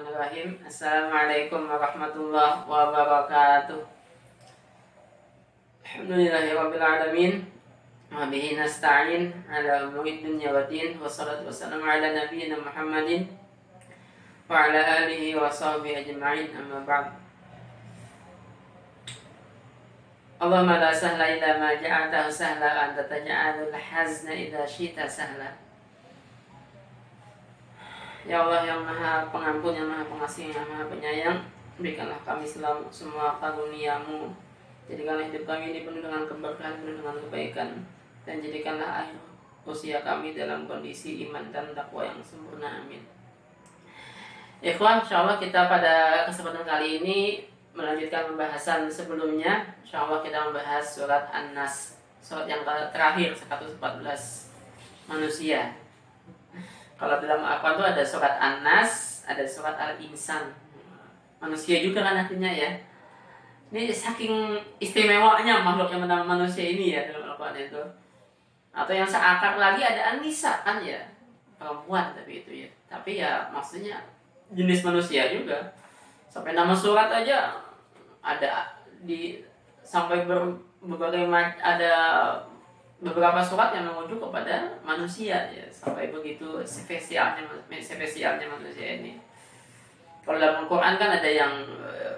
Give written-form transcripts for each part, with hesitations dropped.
Bismillahirrahmanirrahim. Assalamualaikum warahmatullahi wabarakatuh. Alhamdulillahirabbil alamin. Wa bihi nasta'in ala umuri dunya waddin. Wassalatu wassalamu ala nabiyyina Muhammadin wa ala alihi wa sahbihi ajma'in. Amma ba'd. Allahumma la sahla illa ma ja'altahu sahla, anta taj'alul hazna idza syi'ta sahla. Ya Allah yang maha pengampun, yang maha pengasih, yang maha penyayang, berikanlah kami selalu semua karunia-Mu. Jadikanlah hidup kami ini penuh dengan keberkahan, penuh dengan kebaikan, dan jadikanlah akhir usia kami dalam kondisi iman dan takwa yang sempurna. Amin. Ikhwan, insyaallah kita pada kesempatan kali ini melanjutkan pembahasan sebelumnya. Insyaallah kita membahas surat An-Nas, surat yang terakhir 114 manusia. Kalau dalam Al-Quran itu ada surat An-Nas, ada surat Al-Insan. Manusia juga kan artinya ya. Ini saking istimewanya makhluk yang bernama manusia ini ya dalam Al-Quran itu. Atau yang seakar lagi ada An-Nisa kan ya, perempuan tapi itu ya. Tapi ya maksudnya jenis manusia juga. Sampai nama surat aja ada sampai berbagai ada beberapa surat yang merujuk kepada manusia ya, sampai begitu spesialnya manusia ini. Kalau dalam Al-Quran kan ada yang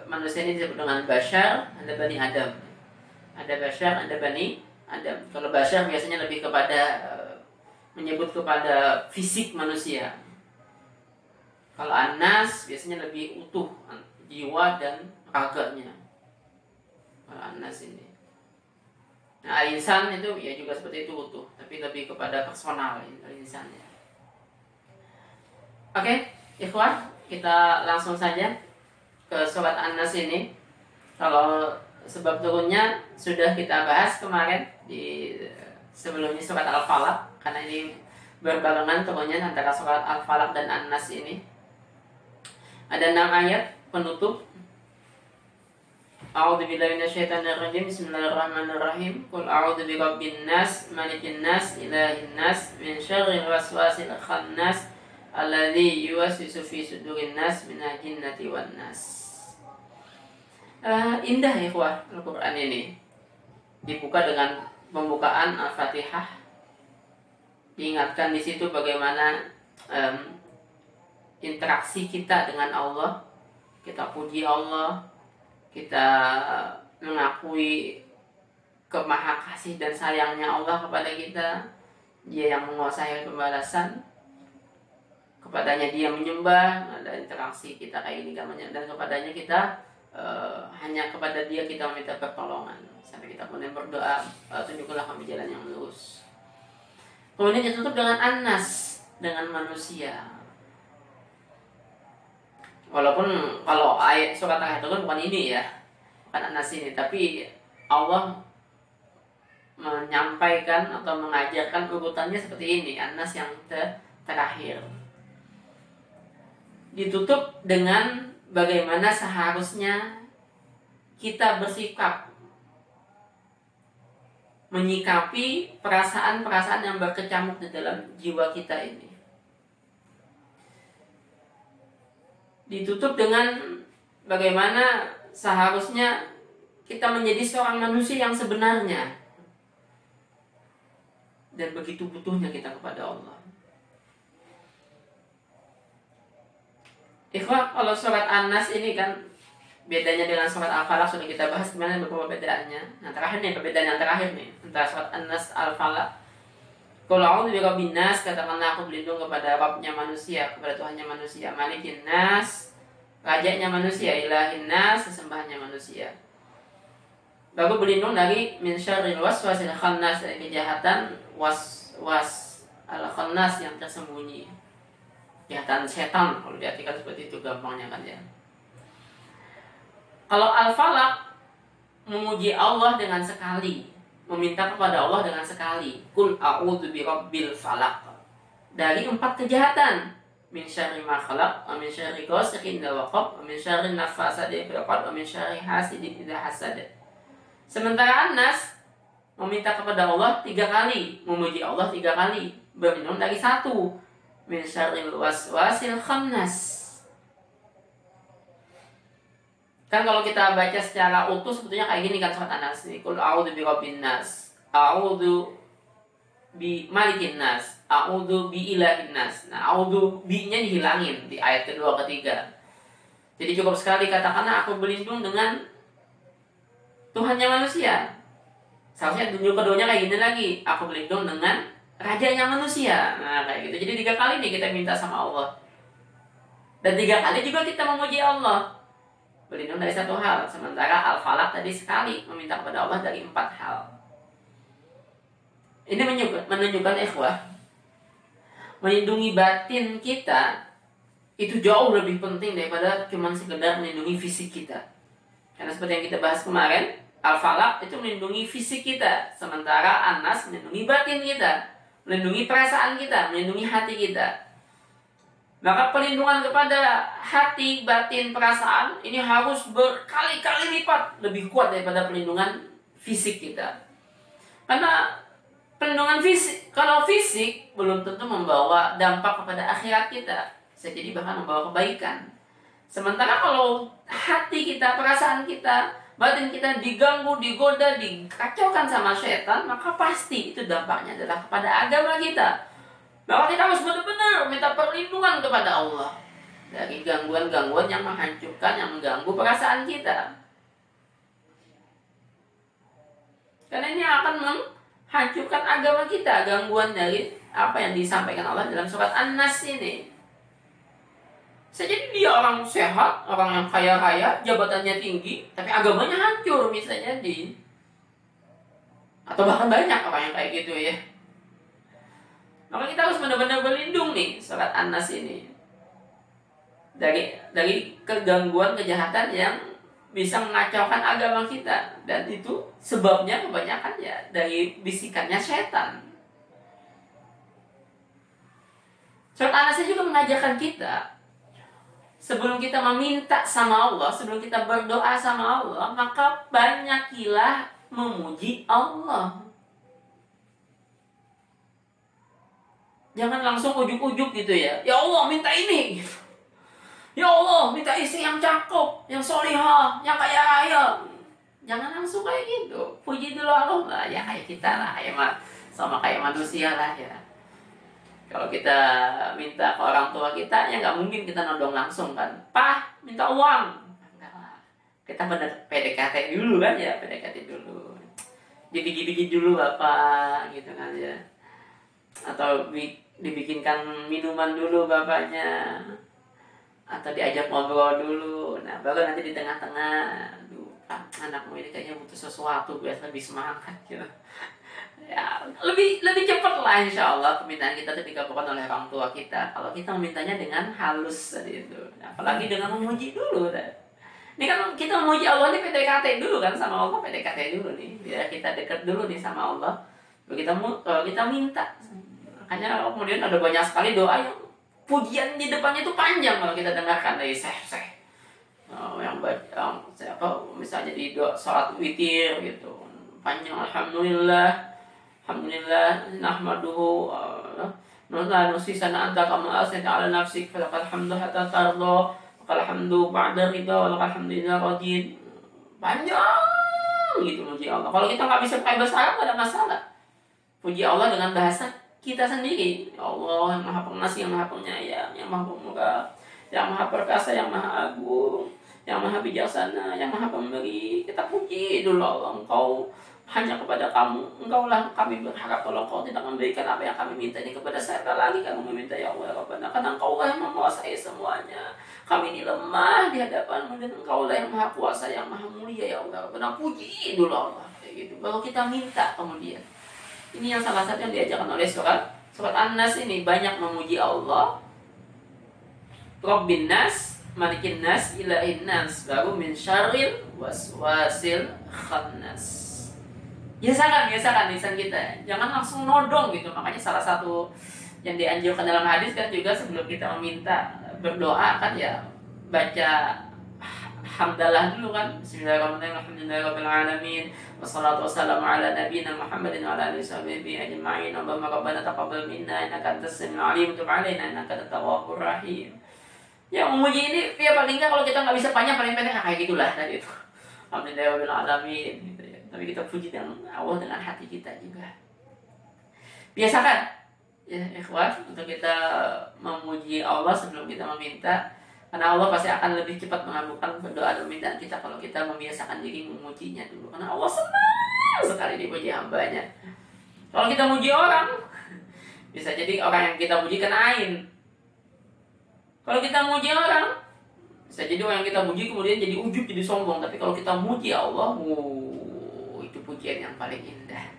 manusia ini disebut dengan Bashar, ada Bani Adam. Ada Bashar, ada Bani Adam. Kalau Bashar biasanya lebih kepada menyebut kepada fisik manusia. Kalau An-Nas biasanya lebih utuh jiwa dan raganya. Kalau An-Nas ini. Nah, Al-Insan itu ya juga seperti itu utuh, tapi lebih kepada personal Al-Insan ya. Oke, ikhwan, kita langsung saja ke surat An-Nas ini. Kalau sebab turunnya sudah kita bahas kemarin di sebelumnya surat Al-Falaq, karena ini berbarengan turunnya antara surat Al-Falaq dan An-Nas ini. Ada 6 ayat penutup. A'udzu billahi minasyaitonir rajim. Bismillahirrahmanirrahim. Qul a'udzu birabbin nas, malikin nas, ilahin nas, min syarril waswasil khannas, alladzi yuwaswisu fi sudurin nas minal jinnati wan nas. Indah ya ikhwah Al-Qur'an ini. Dibuka dengan pembukaan Al-Fatihah. Diingatkan di situ bagaimana interaksi kita dengan Allah. Kita puji Allah, kita mengakui kemahakasih dan sayangnya Allah kepada kita. Dia yang menguasai pembalasan, kepadanya dia menyembah. Ada interaksi kita kayak ini kan, dan kepadanya kita hanya kepada dia kita meminta pertolongan. Sampai kita kemudian berdoa, tunjukkanlah kami jalan yang lurus. Kemudian ditutup dengan An-Nas, dengan manusia. Walaupun kalau ayat surat terakhir itu kan bukan ini ya, bukan An-Nas ini, tapi Allah menyampaikan atau mengajarkan urutannya seperti ini. An-Nas yang terakhir ditutup dengan bagaimana seharusnya kita bersikap menyikapi perasaan-perasaan yang berkecamuk di dalam jiwa kita ini. Ditutup dengan bagaimana seharusnya kita menjadi seorang manusia yang sebenarnya dan begitu butuhnya kita kepada Allah. Ikhwah, kalau surat An-Nas ini kan bedanya dengan surat Al-Falaq sudah kita bahas gimana beberapa perbedaannya. Nah, terakhir nih, perbedaan yang terakhir nih antara surat An-Nas Al-Falaq. Qul a'udzu birabbin nas, katakanlah aku berlindung kepada Rabbnya manusia, kepada Tuhannya manusia, Malikin nas, rajanya manusia, Ilahin nas, sesembahnya manusia. Baru berlindung dari min syarril waswasil khannas, dari kejahatan was al-khannas yang tersembunyi. Kejahatan setan, kalau diartikan seperti itu gampangnya kan ya. Kalau Al-Falaq memuji Allah dengan sekali, meminta kepada Allah dengan sekali. Qul a'udzu birabbil falaq. Dari 4 kejahatan. Min syarri ma khalaq, wa min syarri ghasiqin idza waqab, wa min syarri naffasati fil 'uqad, wa min syarri hasidin idza hasad. Sementara An-Nas meminta kepada Allah 3 kali, memuji Allah 3 kali, berlindung dari 1. Min syarril waswasil khannas. Kan kalau kita baca secara utuh sebetulnya kayak gini kan surat An-Nas nih. Qul a'udzu birabbin nas, a'udzu bi malikin nas, a'udzu bi ilahin nas. Nah, a'udzu bi-nya dihilangin di ayat kedua ketiga. Jadi cukup sekali katakanlah aku berlindung dengan Tuhannya manusia. Seharusnya tunjuk keduanya kayak gini lagi. Aku berlindung dengan Rajanya manusia. Nah, kayak gitu. Jadi 3 kali nih kita minta sama Allah. Dan 3 kali juga kita memuji Allah. Berlindung dari 1 hal. Sementara Al-Falaq tadi sekali meminta kepada Allah dari 4 hal. Ini menunjukkan ikhwah, melindungi batin kita itu jauh lebih penting daripada cuma sekedar melindungi fisik kita. Karena seperti yang kita bahas kemarin, Al-Falaq itu melindungi fisik kita, sementara An-Nas melindungi batin kita, melindungi perasaan kita, melindungi hati kita. Maka perlindungan kepada hati, batin, perasaan ini harus berkali-kali lipat lebih kuat daripada perlindungan fisik kita. Karena perlindungan fisik, kalau fisik belum tentu membawa dampak kepada akhirat kita, bisa jadi bahkan membawa kebaikan. Sementara kalau hati kita, perasaan kita, batin kita diganggu, digoda, dikacaukan sama setan, maka pasti itu dampaknya adalah kepada agama kita. Maka kita harus benar-benar minta perlindungan kepada Allah dari gangguan-gangguan yang menghancurkan, yang mengganggu perasaan kita. Karena ini akan menghancurkan agama kita, gangguan dari apa yang disampaikan Allah dalam surat An-Nas ini. Bisa jadi dia orang sehat, orang yang kaya raya, jabatannya tinggi, tapi agamanya hancur, bisa jadi. Atau bahkan banyak orang yang kayak gitu ya. Maka kita harus benar-benar berlindung nih surat An-Nas ini dari kegangguan, kejahatan yang bisa mengacaukan agama kita. Dan itu sebabnya kebanyakan ya dari bisikannya setan. Surat An-Nas juga mengajarkan kita, sebelum kita meminta sama Allah, sebelum kita berdoa sama Allah, maka banyakilah memuji Allah. Jangan langsung ujuk-ujuk gitu ya. Ya Allah minta ini. Ya Allah minta istri yang cakep, yang solihah, yang kaya raya. Jangan langsung kayak gitu. Puji dulu Allah lah. Ya kayak kita lah. Ya sama kayak manusia lah ya. Kalau kita minta ke orang tua kita, ya nggak mungkin kita nodong langsung kan. Pak, minta uang. Enggak lah. Kita bener PDKT dulu kan ya. PDKT dulu. Dibiji-biji dulu Bapak. Gitu kan ya. Atau dibikinkan minuman dulu bapaknya, atau diajak ngobrol dulu. Nah baru nanti di tengah-tengah, aduh anakmu ini kayaknya butuh sesuatu biar lebih semangat gitu. Ya lebih cepat lah insya Allah permintaan kita itu dikabulkan oleh orang tua kita kalau kita memintanya dengan halus tadi itu. Apalagi dengan memuji dulu. Ini kan kita memuji Allah ini PDKT dulu kan sama Allah, PDKT dulu nih biar kita dekat dulu nih sama Allah. Kalau kita minta. Makanya kemudian ada banyak sekali doa yang pujian di depannya itu panjang kalau kita dengarkan dari syekh-syekh yang misalnya di doa salat witir gitu panjang, alhamdulillah nahmaduhu nusisana anta kama asnata ala nafsik falakal hamdu hatta tarda walakal hamdu ba'da ridha walakal hamdu idza radid. Panjang gitu puji Allah. Kalau kita nggak bisa pakai bahasa Arab nggak ada masalah. Puji Allah dengan bahasa kita sendiri. Ya Allah yang maha pengasih, yang maha penyayang, yang maha pemurah, yang maha perkasa, yang maha agung, yang maha bijaksana, yang maha pemberi. Kita puji dulu Allah. Engkau hanya kepada kamu, engkau lah kami berharap. Kalau engkau tidak memberikan apa yang kami minta ini kepada saya, lagi kami meminta ya Allah ya Rabbana. Karena engkau lah yang menguasai semuanya. Kami ini lemah di hadapanmu dan engkau lah yang maha kuasa, yang maha mulia ya Allah. Rabbana, puji dulu Allah. Kayak gitu. Baru kita minta kemudian. Ini yang salah satu yang diajarkan oleh surat An-Nas ini, banyak memuji Allah. Rabbin nas, malikin nas, ilahin nas, baru min syarril waswasil khannas. Biasakan lisan kita. Jangan langsung nodong gitu. Makanya salah satu yang dianjurkan dalam hadis kan juga sebelum kita meminta berdoa kan ya baca hamdalah dulu kan. Bismillahirrahmanirrahim. Alhamdulillahirabbil wassalatu wassalamu ala nabiyina Muhammadin wa ala alihi washabihi ajma'in. Allahumma rabbana taqabbal minna innaka antas samiul alim wa tub 'alaina innaka antat tawwabur rahim. Ya memuji ini ya paling nggak kalau kita nggak bisa panjang paling pendek kayak gitulah tadi itu. Alhamdulillah alamin gitu ya. Tapi kita puji dengan Allah dengan hati kita juga. Biasakan ya ikhwan untuk kita memuji Allah sebelum kita meminta, karena Allah pasti akan lebih cepat mengabulkan doa dan permintaan kita kalau kita membiasakan diri memujinya dulu, karena Allah senang sekali dipuji hambanya. Kalau kita muji orang bisa jadi orang yang kita puji kena ain. Kalau kita muji orang bisa jadi orang yang kita puji kemudian jadi ujub, jadi sombong. Tapi kalau kita muji Allah, itu pujian yang paling indah.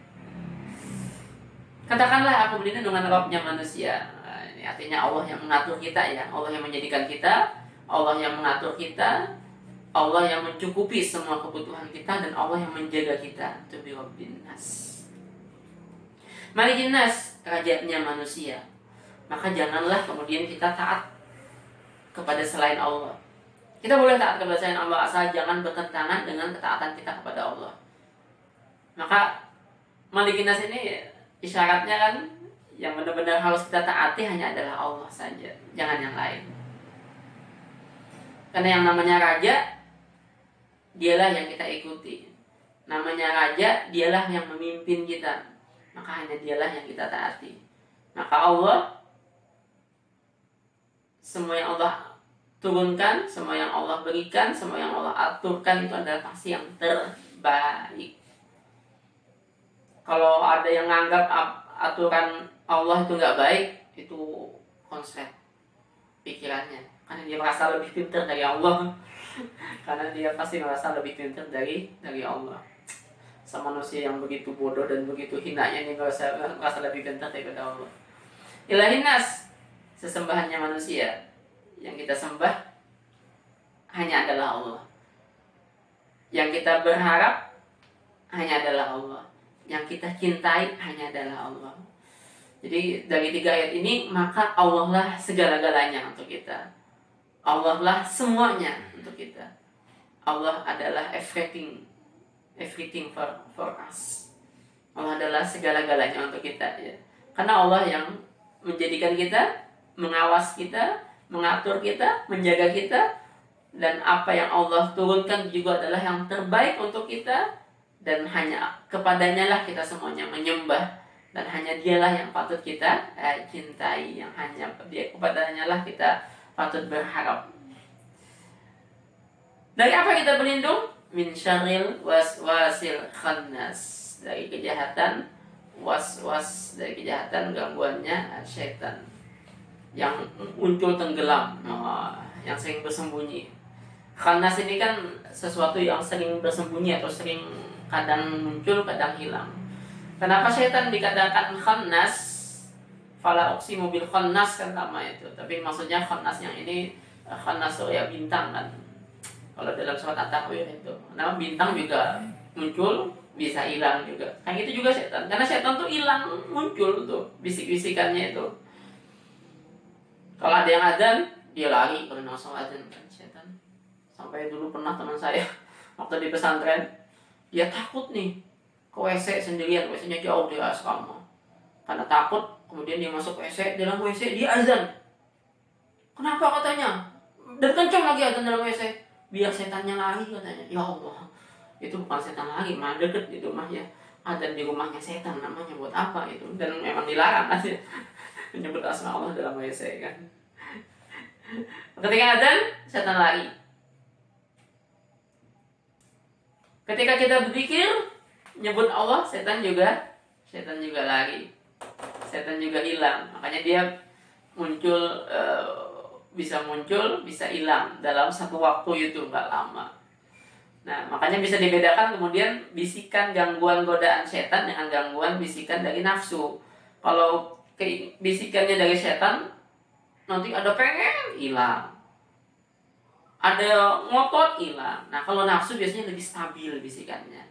Katakanlah aku berlindung dengan Rabbnya manusia. Nah, ini artinya Allah yang mengatur kita ya. Allah yang menjadikan kita, Allah yang mengatur kita, Allah yang mencukupi semua kebutuhan kita, dan Allah yang menjaga kita. Itu bi Rabbin nas. Malikin nas, rajanya manusia. Maka janganlah kemudian kita taat kepada selain Allah. Kita boleh taat kepada selain Allah asal jangan bertentangan dengan ketaatan kita kepada Allah. Maka Malikin nas ini isyaratnya kan yang benar-benar harus kita taati hanya adalah Allah saja, jangan yang lain. Karena yang namanya raja, dialah yang kita ikuti. Namanya raja, dialah yang memimpin kita. Maka hanya dialah yang kita taati. Maka Allah, semua yang Allah turunkan, semua yang Allah berikan, semua yang Allah aturkan itu adalah pasti yang terbaik. Kalau ada yang menganggap aturan Allah itu nggak baik, itu konsep pikirannya. Karena dia merasa lebih pintar dari Allah. Karena dia pasti merasa lebih pintar dari Allah. Sama manusia yang begitu bodoh dan begitu hinanya ini merasa lebih pintar daripada Allah. Ilahin nas, sesembahannya manusia. Yang kita sembah hanya adalah Allah. Yang kita berharap hanya adalah Allah. Yang kita cintai hanya adalah Allah. Jadi dari 3 ayat ini, maka Allah lah segala-galanya untuk kita. Allah lah semuanya untuk kita. Allah adalah everything for us. Allah adalah segala-galanya untuk kita ya. Karena Allah yang menjadikan kita, mengawas kita, mengatur kita, menjaga kita, dan apa yang Allah turunkan juga adalah yang terbaik untuk kita. Dan hanya kepadanya lah kita semuanya menyembah, dan hanya dialah yang patut kita cintai, yang hanya dia kepadanya lah kita patut berharap. Dari apa kita berlindung? Min syarril waswasil khannas, dari kejahatan waswas, dari kejahatan gangguannya syaitan yang muncul tenggelam, yang sering bersembunyi. Khannas ini kan sesuatu yang sering bersembunyi atau sering kadang muncul, kadang hilang. Kenapa syaitan dikatakan khannas? Fala uqsimu bil khannas kan nama itu. Tapi maksudnya khannas yang ini khannas ya bintang kan. Kalau dalam surat At-Takwir itu. Nama bintang juga muncul, bisa hilang juga. Kayak gitu juga syaitan. Karena syaitan tuh hilang, muncul tuh bisik-bisikannya itu. Kalau ada yang azan, dia lari kalau langsung azan kan syaitan. Sampai dulu pernah teman saya waktu di pesantren, dia takut nih ke WC sendirian, WC-nya jauh dari asrama. Karena takut, kemudian dia masuk WC, dalam WC dia azan. Kenapa katanya? Dan kencang lagi azan dalam WC. Biar setannya lari katanya. Ya Allah, itu bukan setan lagi, malah deket di rumahnya. Azan di rumahnya setan, namanya buat apa itu? Dan memang dilarang kan menyebut asma Allah dalam WC kan. Ketika azan, setan lari. Ketika kita berpikir nyebut Allah, setan juga lari, setan juga hilang. Makanya dia muncul, bisa muncul, bisa hilang dalam satu waktu itu, nggak lama. Nah, makanya bisa dibedakan kemudian bisikan gangguan godaan setan dengan gangguan bisikan dari nafsu. Kalau bisikannya dari setan, nanti ada pengen, hilang. Ada ngotot, hilang. Nah, kalau nafsu biasanya lebih stabil bisikannya.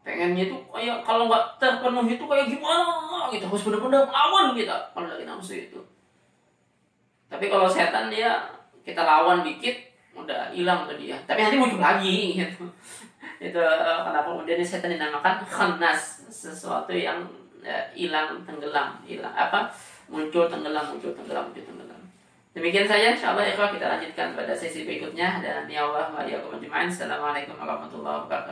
Pengennya itu kayak kalau nggak terpenuhi itu kayak gimana gitu, harus benar-benar lawan kita kalau lagi nafsu itu. Tapi kalau setan dia kita lawan dikit udah hilang tuh dia. Tapi nanti muncul lagi gitu. Itu kenapa kemudian setan dinamakan khannas, sesuatu yang hilang, tenggelam, hilang apa? Muncul tenggelam. Demikian Demikian saja, insyaallah ikhwah, kita lanjutkan pada sesi berikutnya, dan ya Allah wa iyyakum ajma'in. Assalamualaikum warahmatullahi wabarakatuh.